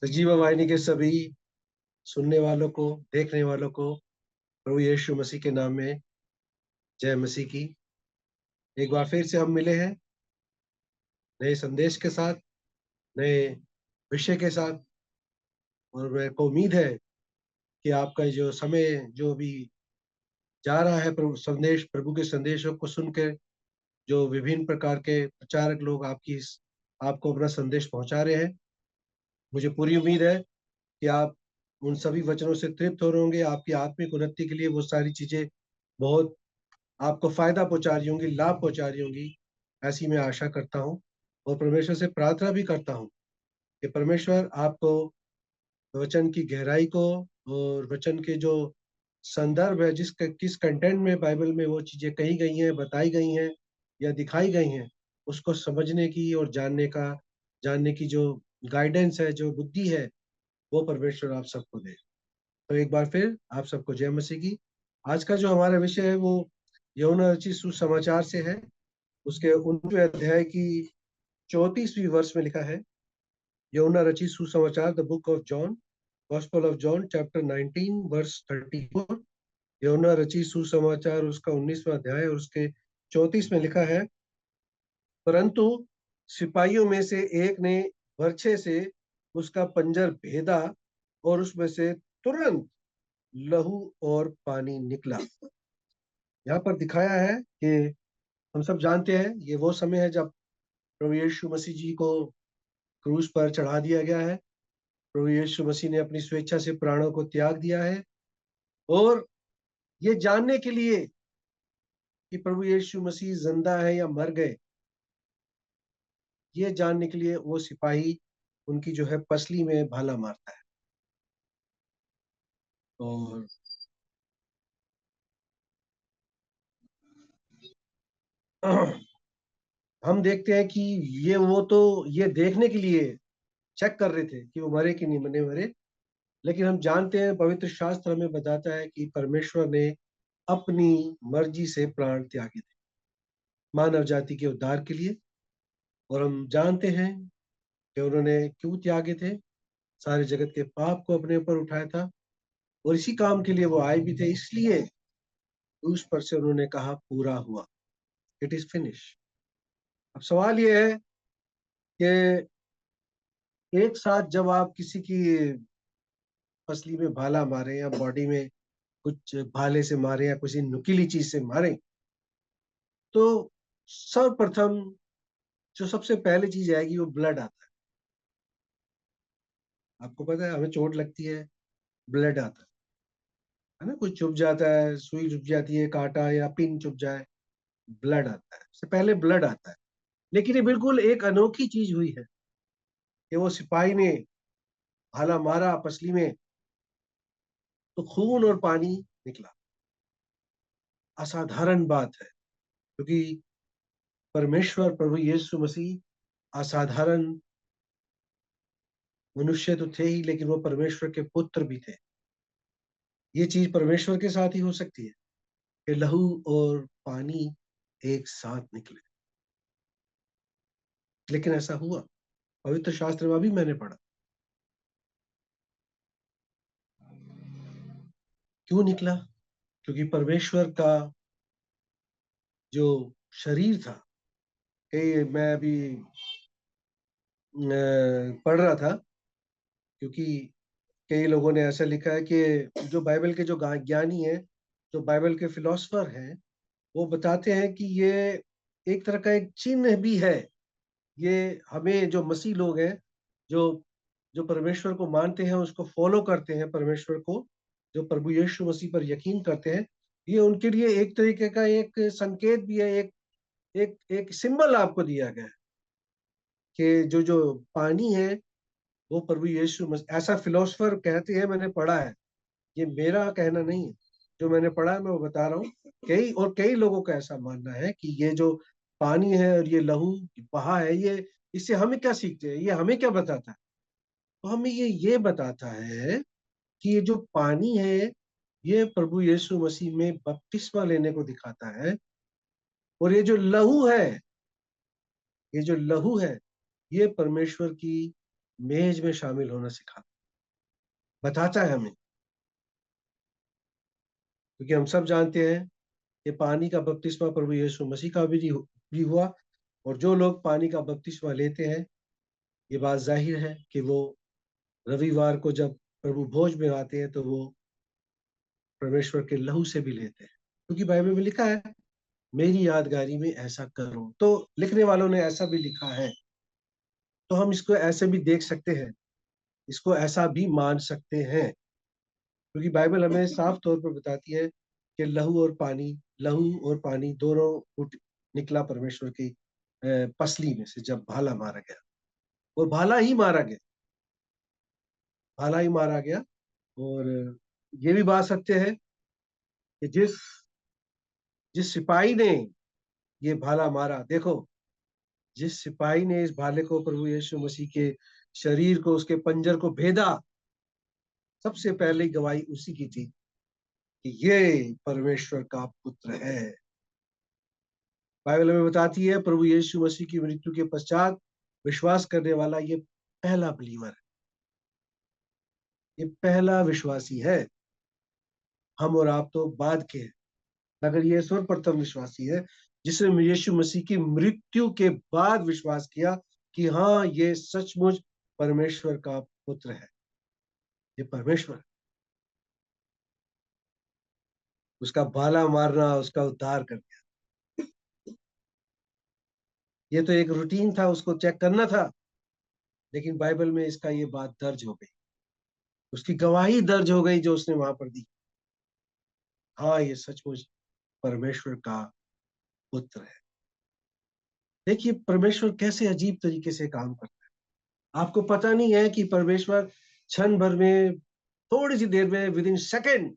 सजीव वाहिनी के सभी सुनने वालों को, देखने वालों को प्रभु यीशु मसीह के नाम में जय मसीह की। एक बार फिर से हम मिले हैं नए संदेश के साथ, नए विषय के साथ। और मेरे को उम्मीद है कि आपका जो समय जो भी जा रहा है प्रभु के संदेशों को सुनकर, जो विभिन्न प्रकार के प्रचारक लोग आपको अपना संदेश पहुंचा रहे हैं, मुझे पूरी उम्मीद है कि आप उन सभी वचनों से तृप्त हो रहे होंगे। आपकी आत्मिक उन्नति के लिए वो सारी चीजें बहुत आपको फायदा पहुंचा रही होंगी, लाभ पहुंचा रही होंगी, ऐसी मैं आशा करता हूँ। और परमेश्वर से प्रार्थना भी करता हूँ कि परमेश्वर आपको वचन की गहराई को और वचन के जो संदर्भ है, किस कंटेंट में बाइबल में वो चीजें कही गई हैं, बताई गई हैं या दिखाई गई हैं, उसको समझने की और जानने की जो गाइडेंस है, जो बुद्धि है, वो परमेश्वर आप सबको दे। तो एक बार फिर आप सबको जय मसीह की। आज का जो हमारा विषय है वो यौन रचित सुसमाचार से है। उसके 19वें अध्याय की 34वीं वर्ष में लिखा है, यौन रचित सुसमाचार, the book of John, gospel of John chapter 19 verse 34। यौन रचित सुसमाचार उसका 19वां अध्याय और उसके 34 में लिखा है, परंतु सिपाहियों में से एक ने बर्छे से उसका पंजर भेदा और उसमें से तुरंत लहू और पानी निकला। यहाँ पर दिखाया है कि हम सब जानते हैं ये वो समय है जब प्रभु यीशु मसीह जी को क्रूस पर चढ़ा दिया गया है। प्रभु यीशु मसीह ने अपनी स्वेच्छा से प्राणों को त्याग दिया है। और ये जानने के लिए कि प्रभु यीशु मसीह जिंदा है या मर गए, ये जानने के लिए वो सिपाही उनकी जो है पसली में भाला मारता है। और हम देखते हैं कि ये देखने के लिए चेक कर रहे थे कि वो मरे कि नहीं मरे। लेकिन हम जानते हैं, पवित्र शास्त्र हमें बताता है कि परमेश्वर ने अपनी मर्जी से प्राण त्यागे थे मानव जाति के उद्धार के लिए। और हम जानते हैं कि उन्होंने क्यों त्यागे थे। सारे जगत के पाप को अपने ऊपर उठाया था और इसी काम के लिए वो आए भी थे। इसलिए उस पर से उन्होंने कहा पूरा हुआ, इट इज फिनिश। अब सवाल ये है कि एक साथ जब आप किसी की पसली में भाला मारे या बॉडी में कुछ भाले से मारे या किसी नुकीली चीज से मारे, तो सर्वप्रथम जो सबसे पहली चीज आएगी वो ब्लड आता है। आपको पता है, हमें चोट लगती है, ब्लड आता है ना। कुछ चुभ जाता है, सुई चुभ जाती है, कांटा या पिन चुभ जाए, ब्लड आता है। सबसे पहले ब्लड आता है। लेकिन ये बिल्कुल एक अनोखी चीज हुई है कि वो सिपाही ने भाला मारा पसली में तो खून और पानी निकला। असाधारण बात है, क्योंकि परमेश्वर प्रभु यीशु मसीह असाधारण मनुष्य तो थे ही, लेकिन वो परमेश्वर के पुत्र भी थे। ये चीज परमेश्वर के साथ ही हो सकती है कि लहू और पानी एक साथ निकले। लेकिन ऐसा हुआ, पवित्र शास्त्र में अभी मैंने पढ़ा। क्यों निकला? क्योंकि परमेश्वर का जो शरीर था, मैं अभी पढ़ रहा था, क्योंकि कई लोगों ने ऐसा लिखा है कि जो बाइबल के जो ज्ञानी हैं, जो बाइबल के फिलोसफर हैं, वो बताते हैं कि ये एक तरह का एक चिन्ह भी है। ये हमें जो मसीह लोग हैं, जो जो परमेश्वर को मानते हैं, उसको फॉलो करते हैं, परमेश्वर को जो प्रभु यीशु मसीह पर यकीन करते हैं, ये उनके लिए एक तरीके का एक संकेत भी है, एक एक एक सिंबल आपको दिया गया है कि जो जो पानी है वो प्रभु यीशु मसीह। ऐसा फिलोसफर कहते हैं, मैंने पढ़ा है, ये मेरा कहना नहीं है, जो मैंने पढ़ा है मैं वो बता रहा हूँ। कई लोगों का ऐसा मानना है कि ये जो पानी है और ये लहू बहा है, ये इससे हमें क्या सीखते हैं, ये हमें क्या बताता है? तो हमें ये बताता है कि ये जो पानी है, ये प्रभु यीशु मसीह में बपतिस्मा लेने को दिखाता है। और ये जो लहू है, ये परमेश्वर की मेज में शामिल होना सिखाता, बताता है हमें। क्योंकि हम सब जानते हैं कि पानी का बपतिस्मा प्रभु यीशु मसीह का भी हुआ, और जो लोग पानी का बपतिस्मा लेते हैं, ये बात जाहिर है कि वो रविवार को जब प्रभु भोज में आते हैं तो वो परमेश्वर के लहू से भी लेते हैं। क्योंकि बाइबल में लिखा है, मेरी यादगारी में ऐसा करो। तो लिखने वालों ने ऐसा भी लिखा है, तो हम इसको ऐसे भी देख सकते हैं, इसको ऐसा भी मान सकते हैं। क्योंकि बाइबल हमें साफ तौर पर बताती है कि लहू और पानी दोनों फूट निकला परमेश्वर की पसली में से, जब भाला मारा गया। और भाला ही मारा गया। और ये भी बात सत्य है कि जिस जिस सिपाही ने ये भाला मारा, देखो, जिस सिपाही ने इस भाले को, प्रभु यीशु मसीह के शरीर को, उसके पंजर को भेदा, सबसे पहले गवाही उसी की थी कि ये परमेश्वर का पुत्र है। बाइबल में बताती है, प्रभु यीशु मसीह की मृत्यु के पश्चात विश्वास करने वाला ये पहला बिलीवर है, ये पहला विश्वासी है। हम और आप तो बाद के हैं, मगर ये सर्वप्रथम विश्वासी है जिसने यीशु मसीह की मृत्यु के बाद विश्वास किया कि हाँ, ये सचमुच परमेश्वर का पुत्र है, ये परमेश्वर। उसका भाला मारना उसका उद्धार कर दिया। ये तो एक रूटीन था, उसको चेक करना था। लेकिन बाइबल में इसका ये बात दर्ज हो गई, उसकी गवाही दर्ज हो गई जो उसने वहां पर दी। हाँ, ये सचमुच परमेश्वर का पुत्र है। देखिए परमेश्वर कैसे अजीब तरीके से काम करता है। आपको पता नहीं है कि परमेश्वर क्षण भर में, थोड़ी सी देर में, विद इन सेकेंड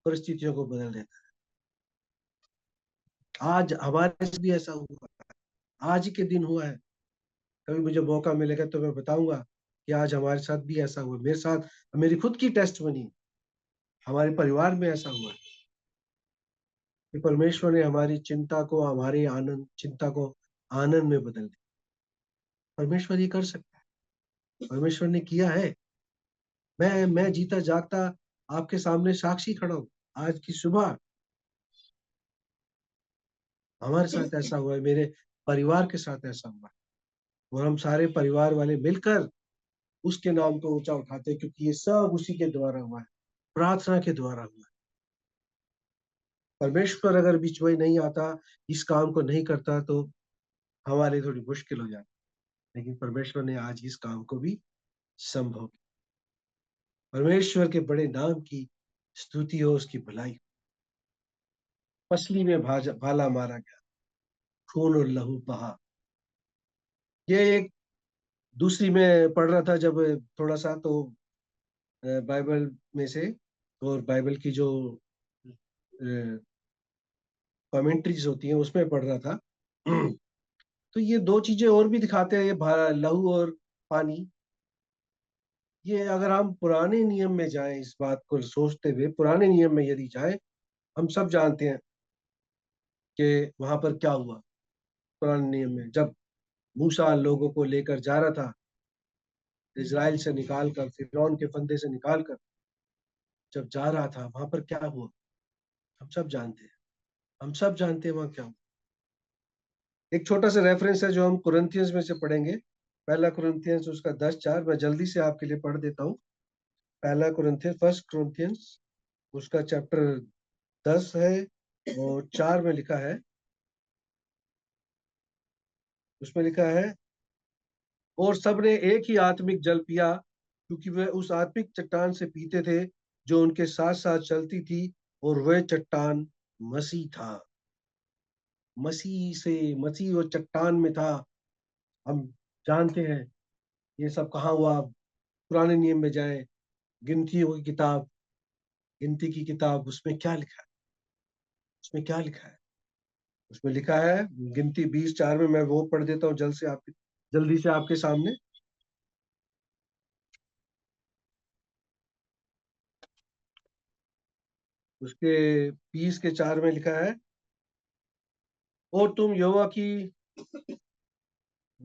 परिस्थितियों को बदल देता है। आज हमारे साथ भी ऐसा हुआ, आज ही के दिन हुआ है। कभी मुझे मौका मिलेगा तो मैं बताऊंगा कि आज हमारे साथ भी ऐसा हुआ, मेरे साथ। मेरी खुद की टेस्ट बनी, हमारे परिवार में ऐसा हुआ कि परमेश्वर ने हमारी चिंता को आनंद में बदल दिया। परमेश्वर ये कर सकता है, परमेश्वर ने किया है। मैं जीता जागता आपके सामने साक्षी खड़ा हूं। आज की सुबह हमारे साथ ऐसा हुआ है, मेरे परिवार के साथ ऐसा हुआ है। और हम सारे परिवार वाले मिलकर उसके नाम को ऊंचा उठाते हैं, क्योंकि ये सब उसी के द्वारा हुआ है, प्रार्थना के द्वारा हुआ है। परमेश्वर अगर बीच में नहीं आता, इस काम को नहीं करता, तो हमारे लिए थोड़ी मुश्किल हो जाती। लेकिन परमेश्वर ने आज इस काम को भी संभव किया। परमेश्वर के बड़े नाम की स्तुति हो, उसकी भलाई। पसली में भाला मारा गया, खून और लहू बहा। ये एक दूसरी में पढ़ रहा था जब, थोड़ा सा तो बाइबल में से, और बाइबल की जो कमेंट्रीज होती हैं उसमें पढ़ रहा था। तो ये दो चीजें और भी दिखाते हैं, ये लहू और पानी। ये अगर हम पुराने नियम में जाएं, इस बात को सोचते हुए पुराने नियम में यदि जाएं, हम सब जानते हैं कि वहां पर क्या हुआ। पुराने नियम में जब मूसा लोगों को लेकर जा रहा था, इजराइल से निकालकर, फिरौन के फंदे से निकालकर जब जा रहा था, वहां पर क्या हुआ हम सब जानते हैं। हम सब जानते हैं वहां क्या हुआ। एक छोटा सा रेफरेंस है जो हम कुरिन्थियंस में से पढ़ेंगे। पहला कुरिन्थियंस उसका 10:4, मैं जल्दी से आपके लिए पढ़ देता हूँ। पहला कुरिन्थियंस, फर्स्ट कुरिन्थियंस, उसका चैप्टर 10 है और 4 में लिखा है। उसमें लिखा है, और सबने एक ही आत्मिक जल पिया, क्योंकि वे उस आत्मिक चट्टान से पीते थे जो उनके साथ साथ चलती थी, और वह चट्टान मसीह था। मसीह और चट्टान में था। हम जानते हैं ये सब कहाँ हुआ। पुराने नियम में जाए, गिनतियों की किताब, गिनती की किताब, उसमें क्या लिखा है? उसमें क्या लिखा है? उसमें लिखा है, गिनती 20:4 में, मैं वो पढ़ देता हूँ जल्दी से आपके सामने। उसके 20:4 में लिखा है, और तुम यहोवा की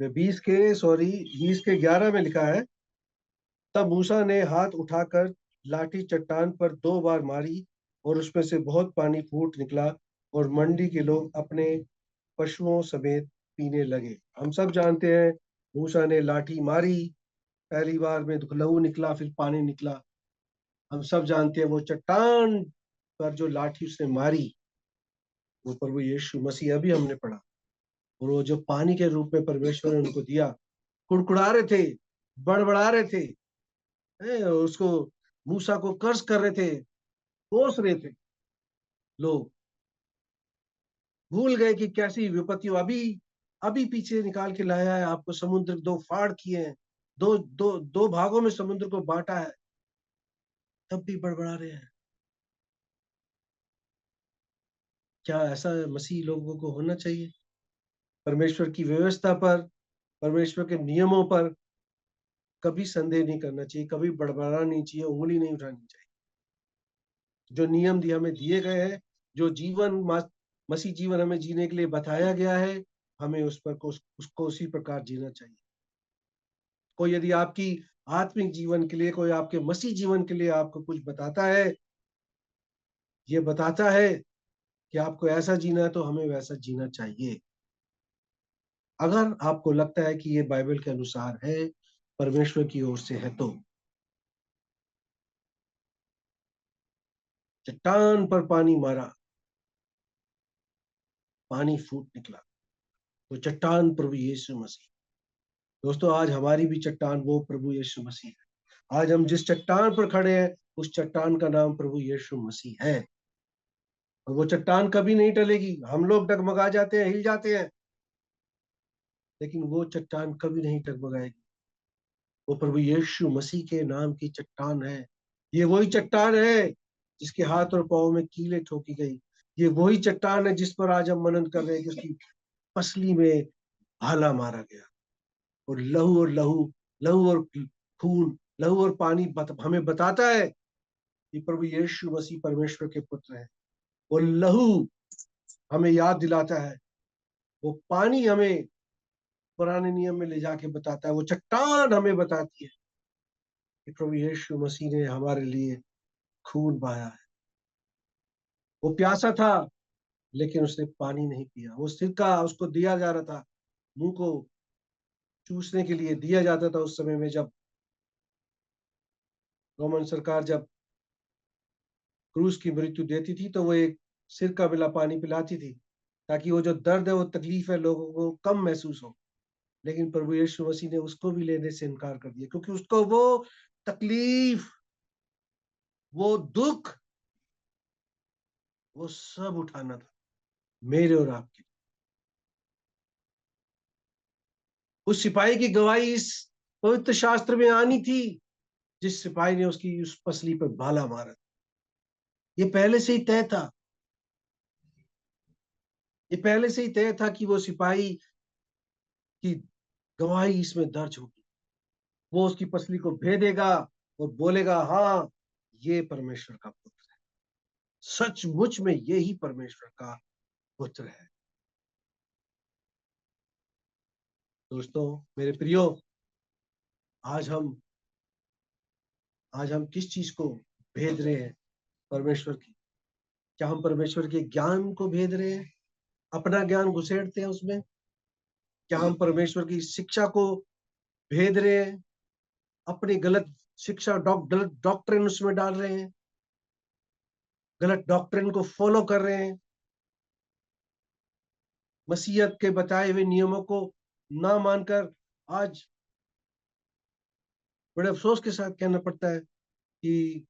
20 के 11 में लिखा है, तब मूसा ने हाथ उठाकर लाठी चट्टान पर 2 बार मारी और उसमें से बहुत पानी फूट निकला और मंडी के लोग अपने पशुओं समेत पीने लगे। हम सब जानते हैं, मूसा ने लाठी मारी, पहली बार में लहू निकला, फिर पानी निकला। हम सब जानते हैं वो चट्टान पर जो लाठी उसने मारी, वो प्रभु यीशु मसीह, अभी हमने पढ़ा। और वो जो पानी के रूप में परमेश्वर ने उनको दिया, कुड़कुड़ा रहे थे, बड़बड़ा रहे थे, उसको, मूसा को कर्ज कर रहे थे, कोस रहे थे लोग, भूल गए कि कैसी विपत्ति अभी अभी पीछे निकाल के लाया है आपको। समुद्र 2 फाड़ किए हैं, दो भागों में समुद्र को बांटा है, तब भी बड़बड़ा रहे हैं। क्या ऐसा मसीह लोगों को होना चाहिए? परमेश्वर की व्यवस्था पर, परमेश्वर के नियमों पर कभी संदेह नहीं करना चाहिए, कभी बड़बड़ाना नहीं चाहिए, उंगली नहीं उठानी चाहिए। जो नियम दिए हमें दिए गए हैं, जो मसीह जीवन हमें जीने के लिए बताया गया है, हमें उस पर उसको उसी प्रकार जीना चाहिए। कोई यदि आपकी आत्मिक जीवन के लिए, कोई आपके मसीह जीवन के लिए आपको कुछ बताता है, ये बताता है कि आपको ऐसा जीना है, तो हमें वैसा जीना चाहिए। अगर आपको लगता है कि ये बाइबल के अनुसार है, परमेश्वर की ओर से है, तो चट्टान पर पानी मारा, पानी फूट निकला, तो चट्टान प्रभु यीशु मसीह। दोस्तों, आज हमारी भी चट्टान वो प्रभु यीशु मसीह है। आज हम जिस चट्टान पर खड़े हैं, उस चट्टान का नाम प्रभु यीशु मसीह है। और वो चट्टान कभी नहीं टलेगी। हम लोग डगमगा जाते हैं, हिल जाते हैं, लेकिन वो चट्टान कभी नहीं डगमगाएगी। वो प्रभु यीशु मसीह के नाम की चट्टान है। ये वही चट्टान है जिसके हाथ और पांव में कीलें ठोकी गई। ये वही चट्टान है जिस पर आज हम मनन कर रहे हैं कि उसकी पसली में भाला मारा गया, और लहू और खून, लहू और पानी हमें बताता है कि प्रभु यीशु मसीह परमेश्वर के पुत्र है। वो लहू हमें याद दिलाता है, वो पानी हमें पुराने नियम में ले जाके बताता है, वो चट्टान हमें बताती है कि प्रभु यीशु मसीह ने हमारे लिए खून बहाया है। वो प्यासा था, लेकिन उसने पानी नहीं पिया। वो सिरका उसको दिया जा रहा था, मुंह को चूसने के लिए दिया जाता था उस समय में, जब रोमन सरकार जब क्रूस की मृत्यु देती थी, तो वो एक सिरका मिला पानी पिलाती थी, ताकि वो जो दर्द है, वो तकलीफ है, लोगों को कम महसूस हो। लेकिन प्रभु यीशु मसीह ने उसको भी लेने से इनकार कर दिया, क्योंकि उसको वो तकलीफ, वो दुख, वो सब उठाना था, मेरे और आपके। उस सिपाही की गवाही इस पवित्र शास्त्र में आनी थी, जिस सिपाही ने उसकी उस पसली पर भाला मारा। ये पहले से ही तय था, ये पहले से ही तय था कि वो सिपाही की गवाही इसमें दर्ज होगी। वो उसकी पसली को भेदेगा और बोलेगा, हाँ, ये परमेश्वर का पुत्र है, सचमुच में ये ही परमेश्वर का पुत्र है। दोस्तों, मेरे प्रियो, आज हम आज हम किस चीज को भेद रहे हैं? परमेश्वर की। क्या हम परमेश्वर के ज्ञान को भेद रहे हैं, अपना ज्ञान घुसेड़ते हैं उसमें? क्या हम परमेश्वर की शिक्षा को भेद रहे हैं, अपनी गलत शिक्षा, गलत डॉक्ट्रिन उसमें डाल रहे हैं, गलत डॉक्ट्रिन को फॉलो कर रहे हैं, मसीहत के बताए हुए नियमों को ना मानकर? आज बड़े अफसोस के साथ कहना पड़ता है कि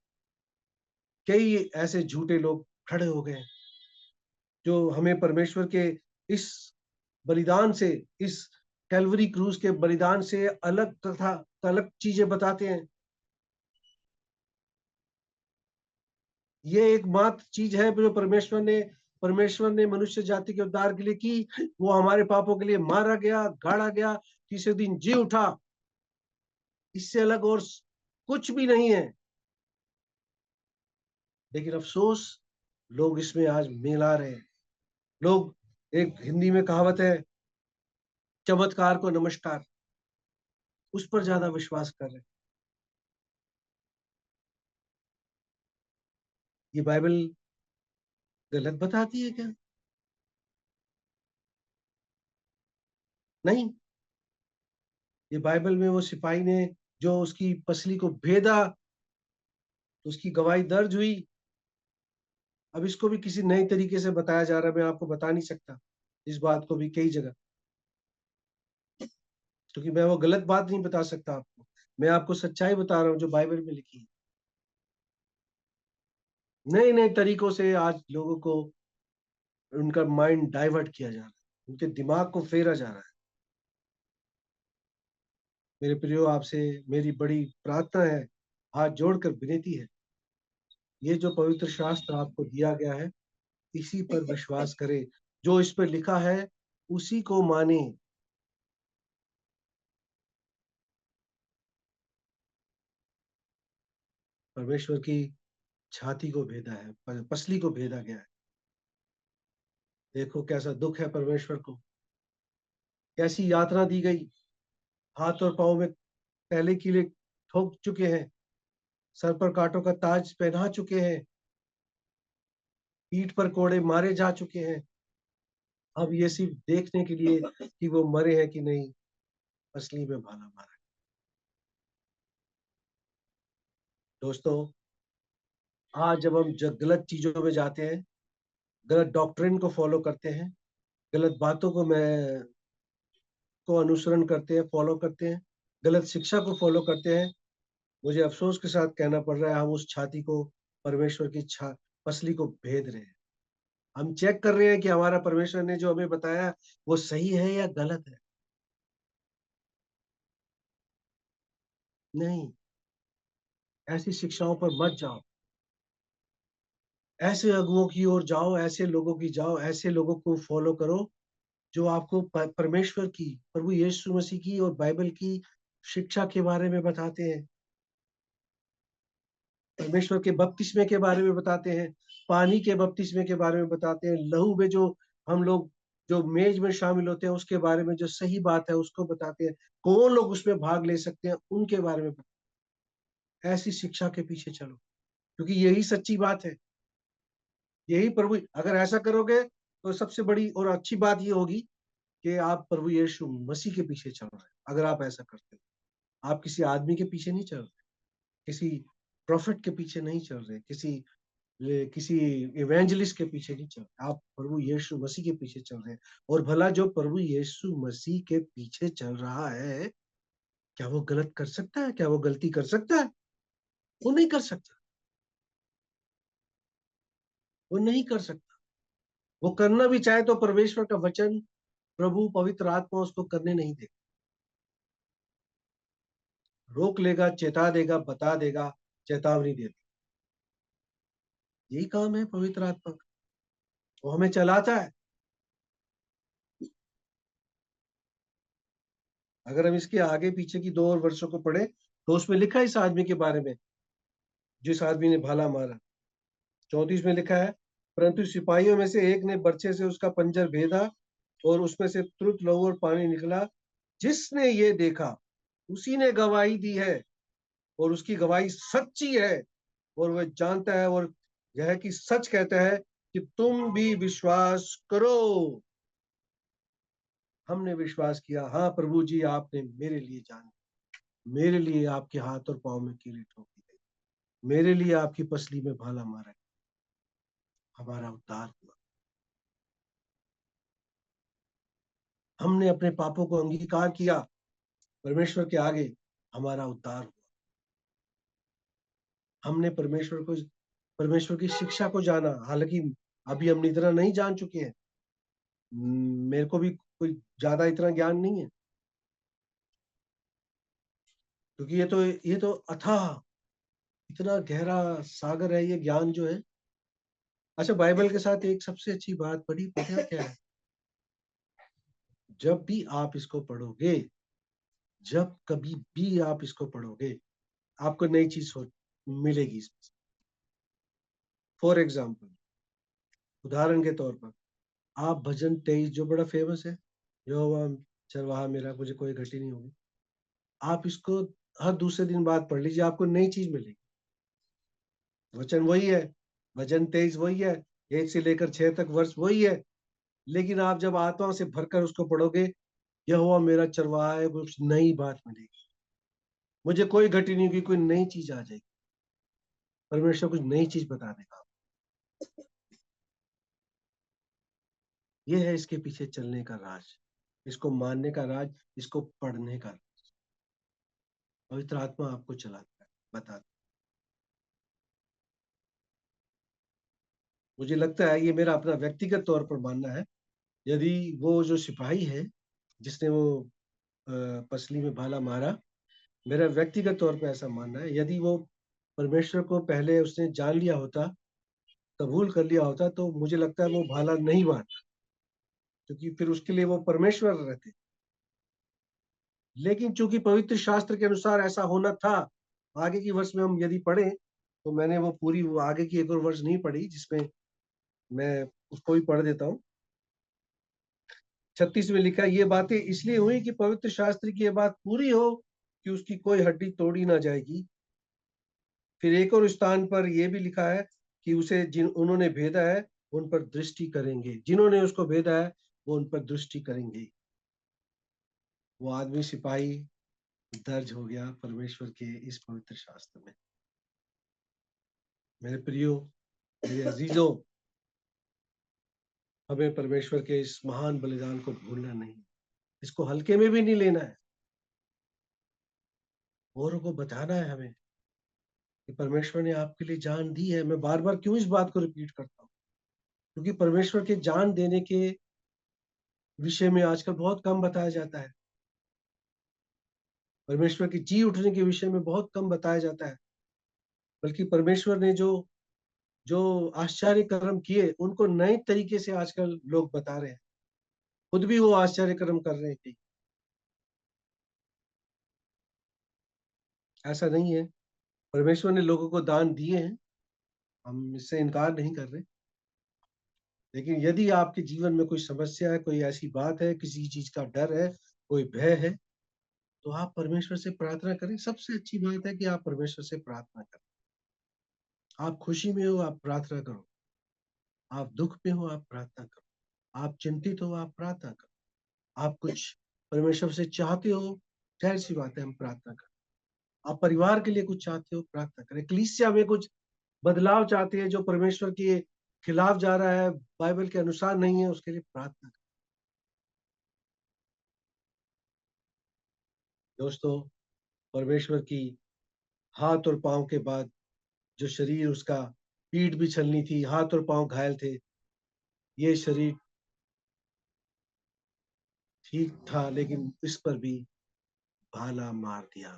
कई ऐसे झूठे लोग खड़े हो गए, जो हमें परमेश्वर के इस बलिदान से, इस कैलवरी क्रूज के बलिदान से अलग तथा अलग चीजें बताते हैं। ये एकमात्र चीज है जो परमेश्वर ने मनुष्य जाति के उद्धार के लिए की। वो हमारे पापों के लिए मारा गया, गाड़ा गया, तीसरे दिन जी उठा। इससे अलग और कुछ भी नहीं है। लेकिन अफसोस, लोग इसमें आज मिला रहे हैं। लोग, एक हिंदी में कहावत है, चमत्कार को नमस्कार, उस पर ज्यादा विश्वास कर रहे हैं। ये बाइबल गलत बताती है क्या? नहीं। ये बाइबल में वो सिपाही ने जो उसकी पसली को भेदा, तो उसकी गवाही दर्ज हुई। अब इसको भी किसी नए तरीके से बताया जा रहा है, मैं आपको बता नहीं सकता इस बात को भी कई जगह, क्योंकि मैं वो गलत बात नहीं बता सकता आपको। मैं आपको सच्चाई बता रहा हूँ जो बाइबल में लिखी है। नए नए तरीकों से आज लोगों को उनका माइंड डाइवर्ट किया जा रहा है, उनके दिमाग को फेरा जा रहा है। मेरे प्रियो, आपसे मेरी बड़ी प्रार्थना है, हाथ जोड़कर विनती है, ये जो पवित्र शास्त्र आपको दिया गया है, इसी पर विश्वास करें। जो इस पर लिखा है उसी को माने। परमेश्वर की छाती को भेदा है, पसली को भेदा गया है। देखो कैसा दुख है परमेश्वर को, कैसी यातना दी गई। हाथ और पांव में पहले कीले ठोक चुके हैं, सर पर कांटों का ताज पहना चुके हैं, पीठ पर कोड़े मारे जा चुके हैं। अब ये सिर्फ देखने के लिए कि वो मरे हैं कि नहीं, असली में भाला मारा है। दोस्तों, आज जब हम गलत चीजों में जाते हैं, गलत डॉक्ट्रिन को फॉलो करते हैं, गलत बातों को मैं को अनुसरण करते हैं, फॉलो करते हैं, गलत शिक्षा को फॉलो करते हैं, मुझे अफसोस के साथ कहना पड़ रहा है, हम उस छाती को, परमेश्वर की पसली को भेद रहे हैं। हम चेक कर रहे हैं कि हमारा परमेश्वर ने जो हमें बताया वो सही है या गलत है। नहीं, ऐसी शिक्षाओं पर मत जाओ। ऐसे अगुओं की ओर जाओ, ऐसे लोगों की जाओ, ऐसे लोगों को फॉलो करो जो आपको परमेश्वर की, प्रभु यीशु मसीह की और बाइबल की शिक्षा के बारे में बताते हैं, परमेश्वर के बपतिस्मे के बारे में बताते हैं, पानी के बपतिस्मे के बारे में बताते हैं, लहू में जो हम लोग जो मेज में शामिल होते हैं उसके बारे में जो सही बात है उसको बताते हैं, कौन लोग उसमें भाग ले सकते हैं उनके बारे में ऐसी शिक्षा के पीछे चलो, क्योंकि यही सच्ची बात है। यही प्रभु, अगर ऐसा करोगे तो सबसे बड़ी और अच्छी बात ये होगी कि आप प्रभु यीशु मसीह के पीछे चल रहे हैं। अगर आप ऐसा करते हो, आप किसी आदमी के पीछे नहीं चल रहे, किसी प्रॉफिट के पीछे नहीं चल रहे, किसी इवेंजलिस्ट के पीछे नहीं चल रहे, आप प्रभु यीशु मसीह के पीछे चल रहे हैं। और भला जो प्रभु यीशु मसीह के पीछे चल रहा है, क्या वो गलत कर सकता है? क्या वो गलती कर सकता है? वो नहीं कर सकता। वो नहीं कर सकता। वो करना भी चाहे तो परमेश्वर का वचन, प्रभु पवित्र आत्मा उसको करने नहीं देगा। रोक लेगा, चेता देगा, बता देगा, चेतावनी दे देगा। यही काम है पवित्र आत्मा का। वो हमें चलाता है। अगर हम इसके आगे पीछे की 2 और वर्षों को पढ़े तो उसमें लिखा है इस आदमी के बारे में, जिस आदमी ने भाला मारा। 34 में लिखा है, परंतु सिपाहियों में से एक ने बर्छे से उसका पंजर भेदा और उसमें से तुरंत लहू और पानी निकला। जिसने ये देखा उसी ने गवाही दी है, और उसकी गवाही सच्ची है, और वह जानता है और यह कि सच कहता है कि तुम भी विश्वास करो। हमने विश्वास किया, हाँ प्रभु जी, आपने मेरे लिए जान, मेरे लिए आपके हाथ और पांव में कीले ठोकी गई, मेरे लिए आपकी पसली में भाला मारा, हमारा उद्धार हुआ। हमने अपने पापों को अंगीकार किया परमेश्वर के आगे, हमारा उद्धार हुआ। हमने परमेश्वर की शिक्षा को जाना, हालांकि अभी हम इतना नहीं जान चुके हैं। मेरे को भी कोई ज्यादा इतना ज्ञान नहीं है, क्योंकि ये तो अथाह, इतना गहरा सागर है ये ज्ञान जो है। अच्छा, बाइबल के साथ एक सबसे अच्छी बात पढ़ी, पता क्या है? जब भी आप इसको पढ़ोगे, जब कभी भी आप इसको पढ़ोगे, आपको नई चीज मिलेगी इसमें। फॉर एग्जाम्पल, उदाहरण के तौर पर, आप भजन 23 जो बड़ा फेमस है, यहोवा चरवाहा मेरा, मुझे कोई घटी नहीं होगी। आप इसको हर दूसरे दिन बाद पढ़ लीजिए, आपको नई चीज मिलेगी। वचन वही है, वचन 23 वही है, 1 से लेकर 6 तक वर्ष वही है। लेकिन आप जब आत्मा से भरकर उसको पढ़ोगे, यहोवा मेरा चरवाहा है, कुछ नई बात मिलेगी। मुझे कोई घटी नहीं होगी, कोई नई चीज आ जाएगी। परमेश्वर कुछ नई चीज बता देगा। ये है इसके पीछे चलने का राज, इसको मानने का राज, इसको पढ़ने का। पवित्र आत्मा आपको चलाता है, बताता है। मुझे लगता है, ये मेरा अपना व्यक्तिगत तौर पर मानना है, यदि वो जो सिपाही है जिसने वो पसली में भाला मारा, मेरा व्यक्तिगत तौर पे ऐसा मानना है, यदि वो परमेश्वर को पहले उसने जान लिया होता, कबूल कर लिया होता, तो मुझे लगता है वो भाला नहीं मारता, क्योंकि फिर उसके लिए वो परमेश्वर रहते। लेकिन चूंकि पवित्र शास्त्र के अनुसार ऐसा होना था, आगे की वर्ष में हम यदि पढ़ें, तो मैंने वो पूरी वो आगे की एक और वर्ष नहीं पढ़ी, जिसमें मैं उसको भी पढ़ देता हूँ। 36 में लिखा है, ये बातें इसलिए हुई कि पवित्र शास्त्र की ये बात पूरी हो कि उसकी कोई हड्डी तोड़ी ना जाएगी। फिर एक और स्थान पर यह भी लिखा है कि उसे जिन उन्होंने भेदा है उन पर दृष्टि करेंगे, जिन्होंने उसको भेदा है वो उन पर दृष्टि करेंगे। वो आदमी सिपाही दर्ज हो गया परमेश्वर के इस पवित्र शास्त्र में। मेरे प्रियो, मेरे अजीजों, हमें परमेश्वर के इस महान बलिदान को भूलना नहीं, इसको हल्के में भी नहीं लेना है। औरों को बताना है हमें कि परमेश्वर ने आपके लिए जान दी है। मैं बार बार क्यों इस बात को रिपीट करता हूँ? क्योंकि परमेश्वर के जान देने के विषय में आजकल बहुत कम बताया जाता है। परमेश्वर के जी उठने के विषय में बहुत कम बताया जाता है। बल्कि परमेश्वर ने जो जो आश्चर्य कर्म किए, उनको नए तरीके से आजकल लोग बता रहे हैं। खुद भी वो आश्चर्य कर्म कर रहे थे। ऐसा नहीं है, परमेश्वर ने लोगों को दान दिए हैं, हम इससे इनकार नहीं कर रहे। लेकिन यदि आपके जीवन में कोई समस्या है, कोई ऐसी बात है, किसी चीज का डर है, कोई भय है, तो आप परमेश्वर से प्रार्थना करें। सबसे अच्छी बात है कि आप परमेश्वर से प्रार्थना करें। आप खुशी में हो, आप प्रार्थना करो। आप दुख में हो, आप प्रार्थना करो। आप चिंतित हो, आप प्रार्थना करो। आप कुछ परमेश्वर से चाहते हो, जाहिर सी बात है हम प्रार्थना करें। आप परिवार के लिए कुछ चाहते हो, प्रार्थना करें। कलीसिया में कुछ बदलाव चाहते हैं जो परमेश्वर के खिलाफ जा रहा है, बाइबल के अनुसार नहीं है, उसके लिए प्रार्थना करें। दोस्तों, परमेश्वर की हाथ और पांव के बाद जो शरीर उसका, पीठ भी छलनी थी, हाथ और पांव घायल थे, ये शरीर ठीक था, लेकिन इस पर भी भाला मार दिया।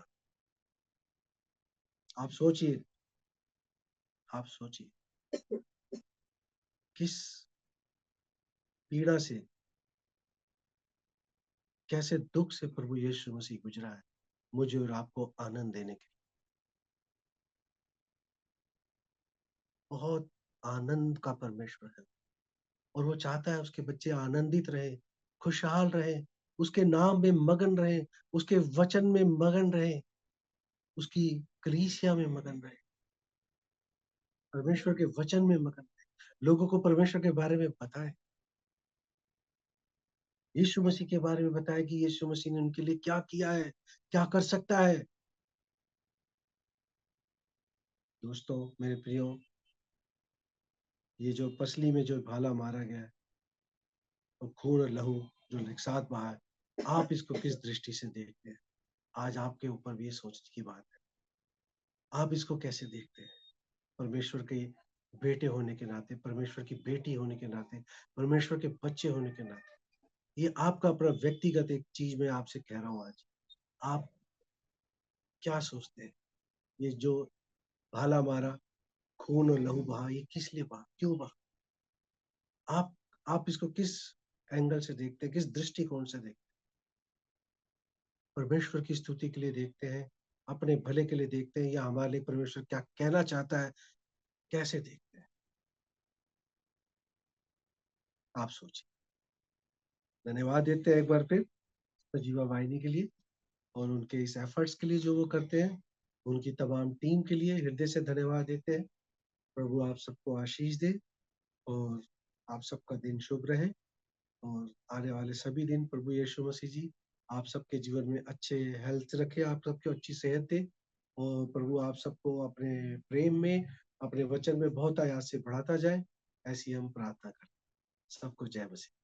आप सोचिए, आप सोचिए किस पीड़ा से, कैसे दुख से प्रभु यीशु मसीह गुजरा है, मुझे और आपको आनंद देने के लिए। बहुत आनंद का परमेश्वर है, और वो चाहता है उसके बच्चे आनंदित रहे, खुशहाल रहे, उसके नाम में मगन रहे, उसके वचन में मगन रहे, उसकी कलीसिया में मगन रहे, परमेश्वर के वचन में मगन रहे, लोगों को परमेश्वर के बारे में बताएं, यीशु मसीह के बारे में बताएं कि यीशु मसीह ने उनके लिए क्या किया है, क्या कर सकता है। दोस्तों, मेरे प्रियो, ये जो पसली में जो भाला मारा गया है, और खून और लहू जो एक साथ बहा है, आप इसको किस दृष्टि से देखते हैं? आज आपके ऊपर भी ये सोचने की बात है। आप इसको कैसे देखते हैं? परमेश्वर के बेटे होने के नाते, परमेश्वर की बेटी होने के नाते, परमेश्वर के बच्चे होने के नाते, ये आपका अपना व्यक्तिगत एक चीज मैं आपसे कह रहा हूँ आज। आप क्या सोचते हैं? ये जो भाला मारा, खून और लहू बहा, ये किस लिए बहा, क्यों बहा? आप आप इसको किस एंगल से देखते हैं, किस दृष्टिकोण से देखते हैं? परमेश्वर की स्तुति के लिए देखते हैं, अपने भले के लिए देखते हैं, या हमारे लिए परमेश्वर क्या कहना चाहता है, कैसे देखते हैं? आप सोचिए। धन्यवाद देते हैं एक बार फिर। सजीवा वाहिनी के लिए और उनके इस एफर्ट्स के लिए जो वो करते हैं। उनकी तमाम टीम के लिए हृदय से धन्यवाद देते हैं। प्रभु आप सबको आशीष दे और आप सबका दिन शुभ रहे और आने वाले सभी दिन प्रभु यीशु मसीह जी आप सबके जीवन में अच्छे हेल्थ रखे, आप सबको अच्छी सेहत दे और प्रभु आप सबको अपने प्रेम में, अपने वचन में बहुत आयास से बढ़ाता जाए, ऐसी हम प्रार्थना करते हैं। सबको जय मसीह।